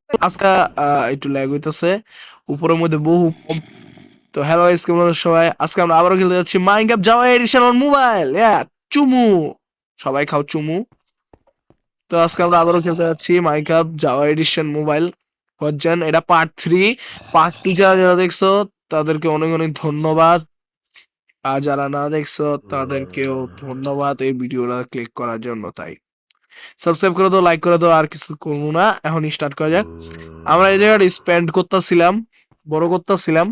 আজকে একটু ল্যাগ হইতেছে উপরের মধ্যে বহু কম। তো হ্যালো গাইস, কেমন আছো সবাই? আজকে আমরা আবারও খেলতে যাচ্ছি Minecraft Java edition on mobile. চুমু, সবাই খাও চুমু। তো আজকে আমরা আবারও খেলতে যাচ্ছি Minecraft Java edition mobile version. এটা পার্ট 3। পার্ট 2 যারা যারা দেখছো তাদেরকে অনেক অনেক ধন্যবাদ, আর যারা না দেখছো তাদেরকেও ধন্যবাদ এই ভিডিওটা ক্লিক করার জন্য। তাই সাবস্ক্রাইব করে দাও, লাইক করে দাও, আর কিছু করবো না। এখন স্টার্ট করা যাক। আমরা এই জায়গাটা স্পেন্ড করতেছিলাম, বড় করতেছিলাম,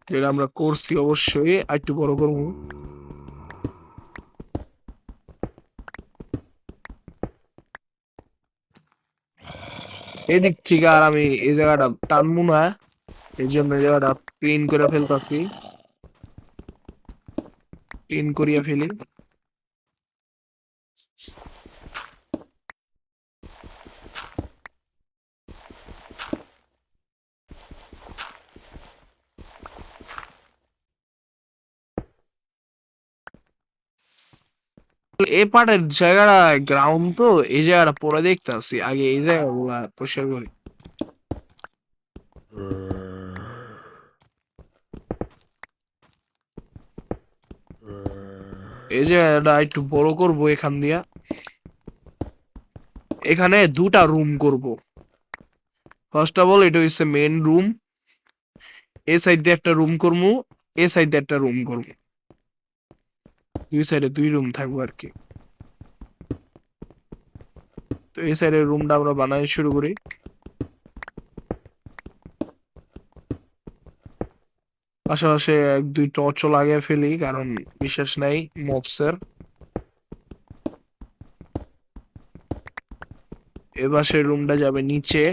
যেটা আমরা করছি অবশ্যই আর একটু বড় করবো। এদিক থেকে আর আমি এই জায়গাটা টানবো না, এই জন্য এই জায়গাটা ক্লিন করে ফেলতাছি, ক্লিন করিয়া ফেলি। এই পার্টের জায়গাটা গ্রাউন্ড, তো এই জায়গাটা পরে দেখতেছি, আগে এই জায়গাগুলা পরিষ্কার করি। এই জায়গাটা একটু বড় করবো এখান দিয়া। এখানে দুটা রুম করব। ফার্স্ট অফ অল এটা হচ্ছে মেন রুম। এই সাইড দিয়ে একটা রুম করবো, এই সাইড দিয়ে একটা রুম করবো, দুই সাইডে দুই রুম থাকবো আর কি। তো এই সাইডের রুমটা আমরা বানাই শুরু করি। পাশাপাশি এক দুই টর্চও লাগিয়ে ফেলি, কারণ বিশেষ নাই মবসের। এবার সেই রুমটা যাবে নিচে।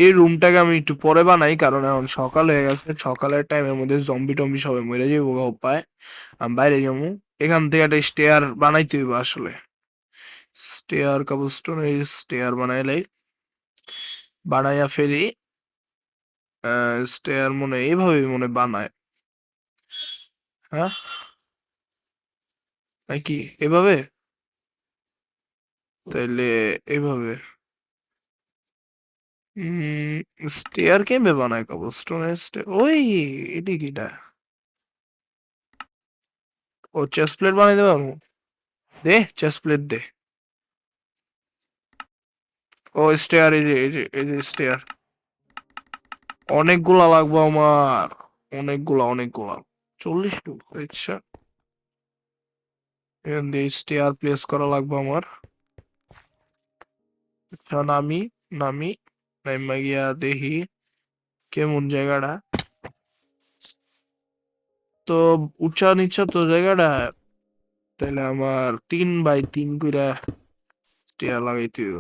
এই রুমটাকে আমি একটু পরে বানাই, কারণ এখন সকাল হয়ে গেছে। সকালের টাইমের মধ্যে জম্বি টম্বি সবাই মরে যাবো উপায়। আমি বাইরে যাবো। এখান থেকে একটা স্টেয়ার বানাইতে হইব আসলে। স্টেয়ার কাবস্টোন, এই স্টেয়ার বানাইলাই বানাইয়া ফেলি। স্টেয়ার মনে এইভাবে মনে বানায়, হ্যাঁ নাকি এভাবে? তাইলে এভাবে স্টেয়ার কেমবে বানায় কবলস্টোনের স্টেয়ার? ওই এদিকে ও চেস্ট প্লেট বানাই দেবো। দে চেস্ট প্লেট দে। ও স্টেয়ার, এই যে স্টেয়ার অনেকগুলা লাগবে আমার, অনেকগুলা 40 টু। আচ্ছা, এখান দিয়ে স্টেয়ার প্লেস করা লাগবে আমার। আচ্ছা, নামি নামি নাইমা গিয়া দেখি কেমন জায়গাটা। তো উঁচা নিচা তো জায়গাটা, তাহলে আমার 3 বাই 3 কইরা স্টেয়ার লাগাইতে হইব।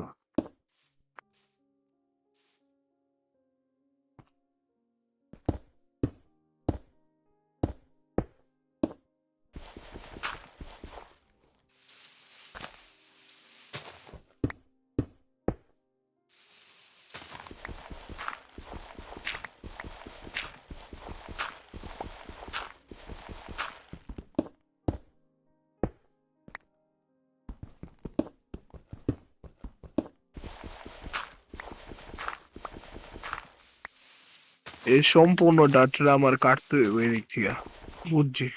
এই সম্পূর্ণ ডাটটা আমার কাটতে হইব এদিক থেকে, বুঝছি।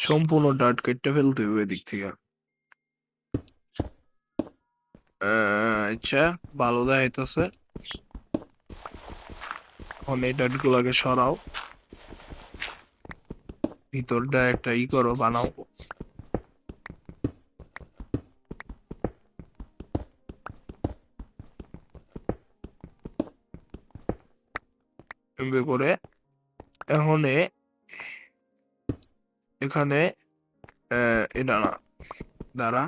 সম্পূর্ণ ডাট কেটে ফেলতে হইব এদিক থেকে। আচ্ছা, ভালো দেখাইতেছে। এখন এই ডাট গুলাকে সরাও, ভিতরটা একটা করো, বানাও। এমনি করে এখন এখানে এটা না, দাঁড়া,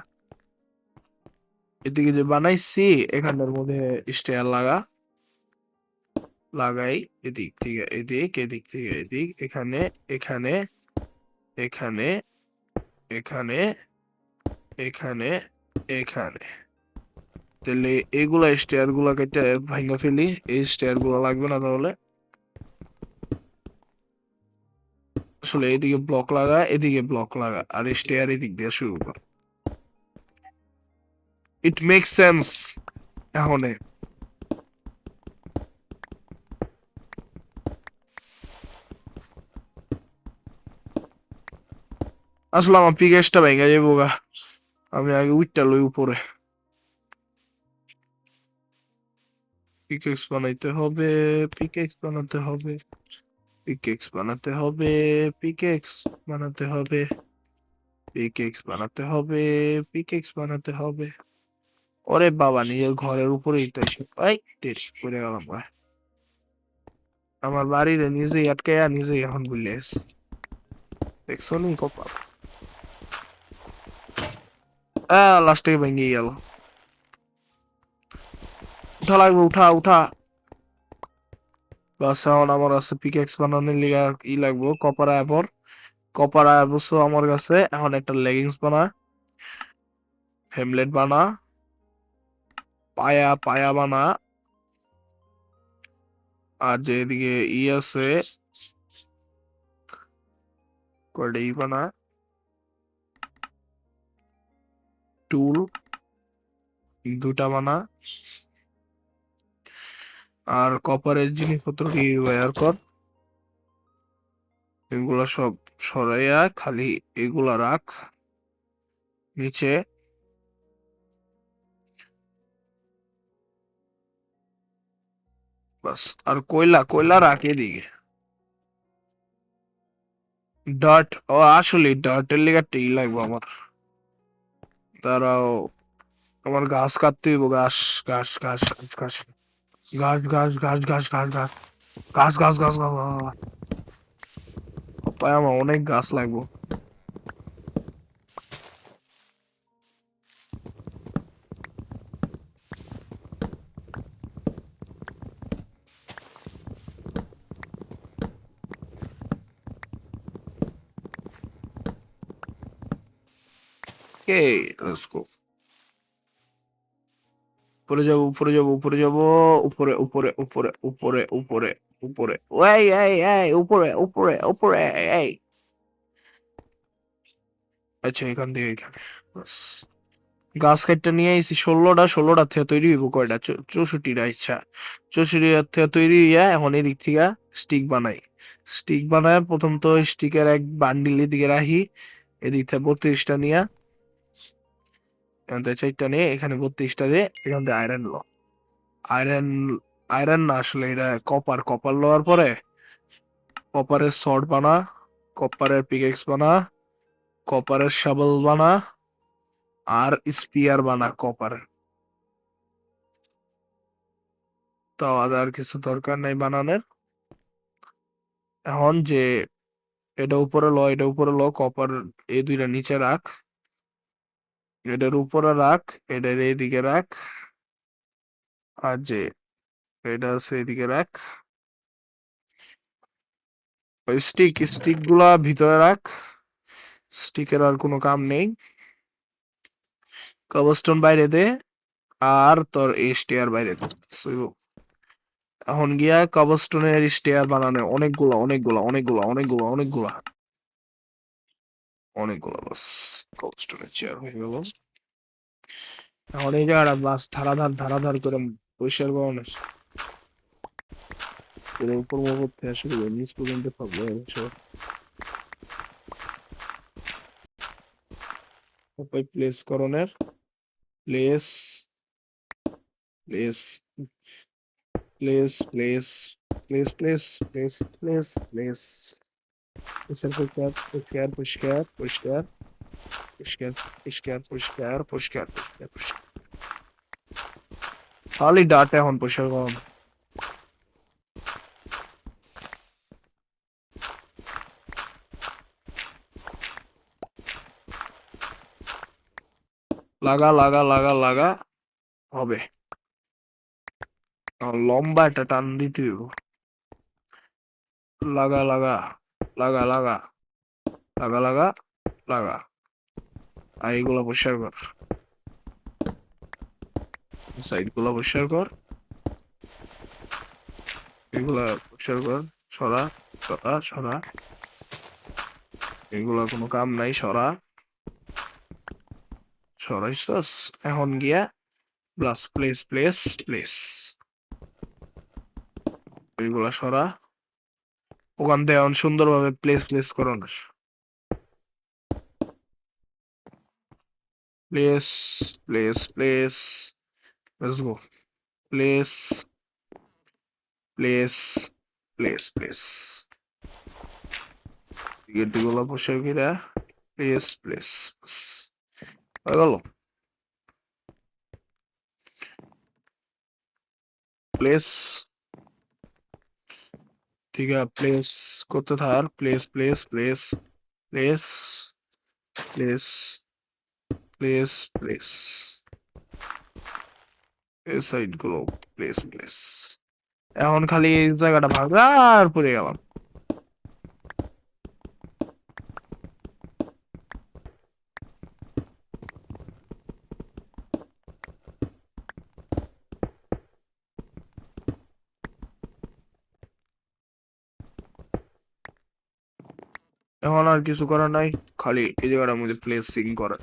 এদিকে যে বানাইছি এখানের মধ্যে স্টেয়ার লাগাই। এদিক থেকে এদিক, এদিক থেকে এদিক, এখানে এখানে এখানে এখানে এখানে এখানে তাহলে এগুলা স্টেয়ার গুলা কেটে ভাঙা ফেলি এই স্টেয়ার গুলা লাগবে না তাহলে আসলে এদিকে ব্লক লাগা এদিকে ব্লক লাগা আর স্টেয়ার এদিক দিয়ে শুরু কর ইট মেক্স সেন্স এখন আসলে আমার পিকেসটা ভেঙে যাবো গা আমি আগে উইটটা লই উপরে পিকেক্স বানাইতে হবে পিকেক্স বানাতে হবে পিকেক্স বানাতে হবে পিকেক্স বানাতে হবে পিকেক্স বানাতে হবে পিকেক্স বানাতে হবে ওরে বাবা নিজের ঘরের উপরেই তো এসে এই তেরি করে গেলাম আমার বাড়ির নিজেই আটকায়া নিজেই এখন বুঝলে দেখছো নি কপাল লাস্টে ভেঙে গেল উঠা লাগবে উঠা উঠা বাস এখন আমার আছে পিকেক্স বানানোর লিগা ই লাগবো কপার আয়বর কপার আয়বসো আমার কাছে এখন একটা লেগিংস বানা হেমলেট বানা পায়া পায়া বানা আর যে এদিকে ই আছে কয়টা ই বানা টুল দুটা বানা আর কপারের জিনিসপত্র কি ব্যবহার কর এগুলা সব সরাইয়া খালি এগুলা রাখ নিচে বাস আর কয়লা কয়লা রাখ এদিকে ডট ও আসলে ডটের লেগে টেই লাগবে আমার দাঁড়াও আমার ঘাস কাটতে হইব ঘাস ঘাস ঘাস ঘাস ঘাস ঘাস ঘাস ঘাস ঘাস ঘাস ঘাস ঘাস ঘাস ঘাস ঘাস পায় আমার অনেক গাছ লাগবো Okay, let's go. উপরে যাবো উপরে যাবো উপরে যাবো উপরে উপরে উপরে উপরে উপরে উপরে এই এই এই উপরে উপরে উপরে এই আচ্ছা এখান থেকে এখানে বাস গাছ কাটতে নিয়ে আইছি 16টা থেকে তৈরি হইব কয়টা 64টা ইচ্ছা 64টা থেকে তৈরি হইয়া এখন এদিক থেকে স্টিক বানাই স্টিক বানায় প্রথম তো স্টিকের এক বান্ডিল এদিকে রাখি এদিক থেকে 32টা নিয়ে এখান থেকে 4টা নিয়ে এখানে 32টা দিয়ে এখান থেকে আয়রন লো আয়রন আয়রন না আসলে এটা কপার কপার লওয়ার পরে কপারের শর্ট বানা কপারের পিকেক্স বানা কপারের শাবল বানা আর স্পিয়ার বানা কপার তো আর কিছু দরকার নাই বানানোর এখন যে এটা উপরে ল কপার এই দুইটা নিচে রাখ এটার উপরে রাখ এটার এইদিকে রাখ আর যে এটা আছে এদিকে রাখ ওই স্টিক গুলা ভিতরে রাখ স্টিকের আর কোনো কাম নেই কবস্টোন বাইরে দে আর তোর এই স্টেয়ার বাইরে দে এখন গিয়া কবস্টোনের স্টেয়ার বানানো অনেকগুলা অনেকগুলা অনেকগুলা অনেকগুলা অনেকগুলা অনেকগুলা বাস কবস্টোনের চেয়ার হয়ে গেল এখন এই জায়গাটা বাস ধারাধার করে পরিষ্কার করানো উপর থেকে শুরু করে নিচ পর্যন্ত থাকবে প্লেস করণের place place place place place place place place place পরিষ্কার পরিষ্কার পরিষ্কার পরিষ্কার পরিষ্কার পরিষ্কার পরিষ্কার পরিষ্কার পরিষ্কার পরিষ্কার খালি ডাটা এখন পরিষ্কার করুন লাগা লাগা লাগা লাগা হবে লম্বা একটা টান দিতে হইব লাগা লাগা লাগা লাগা লাগা লাগা লাগা। আর এইগুলা পরিষ্কার কর, সাইড গুলা পরিষ্কার কর, এগুলা পরিষ্কার কর। সরা সরা সরা, এগুলা কোনো কাম নাই, সরা। সরাইছস, এখন গিয়া প্লাস প্লেস প্লেস প্লেস, এগুলা সরা। ওখান থেকে এখন সুন্দরভাবে প্লেস প্লেস করানো, place place place, let's go, place place place place, গেটগুলো পরিষ্কার করে প্লেস প্লেস হয়ে গেল। প্লেস, ঠিক আছে, প্লেস করতে থাক, place place place place place place place, এই সাইড গুলো প্লেস প্লেস। এখন খালি এই জায়গাটা ভাঙা আর পড়ে গেলাম। এখন আর কিছু করার নাই, খালি এই জায়গাটার মধ্যে প্লেসিং করা।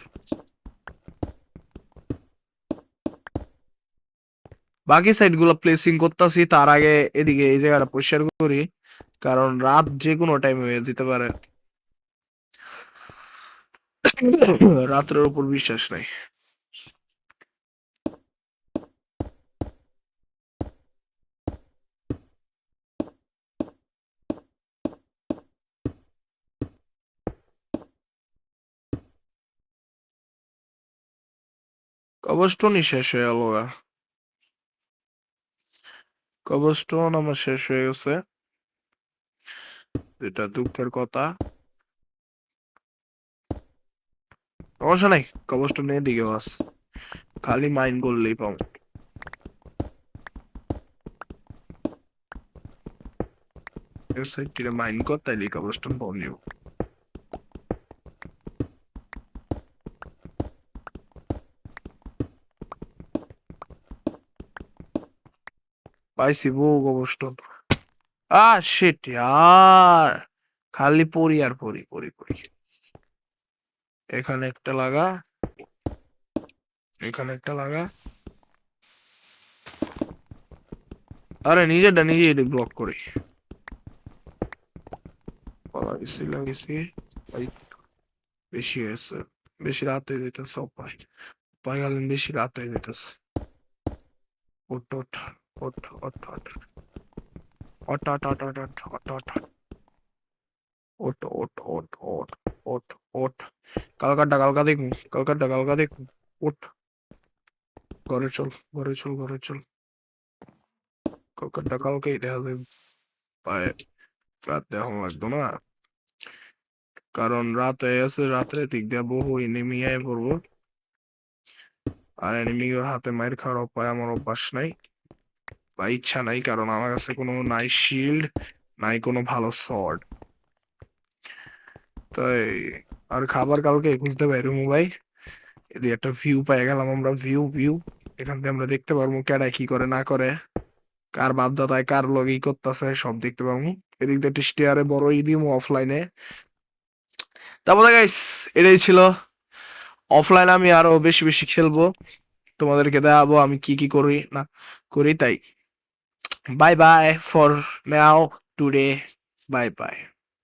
বাকি সাইড গুলো প্লেসিং করতেছি, তার আগে এদিকে এই জায়গাটা পরিষ্কার করি, কারণ রাত যে কোনো টাইমে হয়ে যেতে পারে। রাত্রের উপর বিশ্বাস নাই। কবরস্টোনই শেষ হয়ে গেল গা। কবরস্টোন আমার শেষ হয়ে গেছে, যেটা দুঃখের কথা। সমস্যা নাই, কবরস্টোন এদিকে বাস, খালি মাইন করলেই পাবো। এর সাইডটিরে মাইন কর, তাইলে কবরস্টোন পাওয়া যাবে। পাইছি বউ কবরস্টোন। শিট ইয়ার, খালি পড়ি আর পড়ি পড়ি পড়ি। এখানে একটা লাগা, এখানে একটা লাগা। আরে নিজেরটা নিজে ব্লক করি। লাগাইছি লাগাইছি, বেশি হয়েছে, বেশি রাত হয়ে যেতেছে। অপায় পাই গেলেন, বেশি রাত হয়ে যেতেছে। ওঠ ওঠ ওঠ ওঠ ওঠ ওঠ ওঠ ওঠ ওঠ ওঠ ওঠ ওঠ ওঠ ওঠ ওঠ ওঠ ওঠ। কালকাটা কালকা দেখুন, কালকাটা কালকা দেখুন। ওঠ, ঘরে চল, ঘরে চল, ঘরে চল। কালকাটা কালকেই দেখা যাবে। পায়ে রাত দেখা লাগতো না, কারণ রাত হয়ে গেছে। রাত্রে দিক দিয়ে বহু এনিমি আয় পড়বো, আর এনিমির হাতে মাইর খাওয়ার উপায় আমার অভ্যাস নাই বা ইচ্ছা নাই, কারণ আমার কাছে কোনো নাই শিল্ড, নাই কোনো ভালো শর্ট। তাই আর খাবার কালকে খুঁজতে পারি ভাই। এদিকে একটা ভিউ পেয়ে গেলাম আমরা, ভিউ ভিউ। এখান থেকে আমরা দেখতে পারবো কেডা কি করে না করে, কার বাপ দাদায় কার লগে করতেছে সব দেখতে পাবো। এদিক দিয়ে একটা স্টেয়ারে বড় দিম অফলাইনে। তারপরে গাইস, এটাই ছিল। অফলাইনে আমি আরো বেশি বেশি খেলবো, তোমাদেরকে দেখাবো আমি কি কি করি না করি। তাই bye bye for now today, bye bye.